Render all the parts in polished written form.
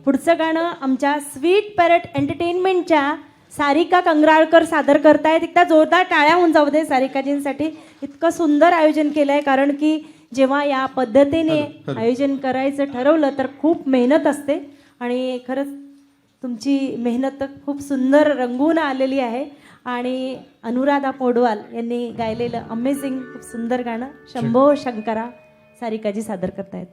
पुढचं गाणं आमच्या स्वीट पॅरट एंटरटेनमेंटच्या सारिका कंगराळकर सादर करतायत. एकदा जोरदार टाळ्या होऊन जाऊ दे सारिकाजींसाठी. इतकं सुंदर आयोजन केलं आहे, कारण की जेव्हा या पद्धतीने आयोजन करायचं ठरवलं तर खूप मेहनत असते आणि खरंच तुमची मेहनत खूप सुंदर रंगून आलेली आहे. आणि अनुराधा पौडवाल यांनी गायलेलं अमेझिंग खूप सुंदर गाणं शंभो शंकरा सारिकाजी सादर करतायत.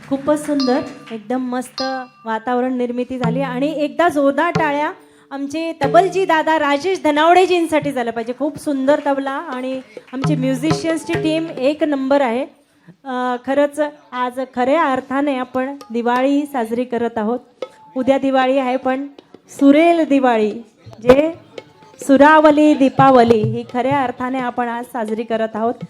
खूपच सुंदर, एकदम मस्त वातावरण निर्मिती झाली. आणि एकदा जोरदार टाळ्या आमचे तबलजी दादा राजेश धनावडेजींसाठी झालं पाहिजे. खूप सुंदर तबला आणि आमची म्युझिशियन्सची टीम एक नंबर आहे. खरंच आज खऱ्या अर्थाने आपण दिवाळी साजरी करत आहोत. उद्या दिवाळी आहे, पण सुरेल दिवाळी, जे सुरावली दीपावली ही खऱ्या अर्थाने आपण आज साजरी करत आहोत.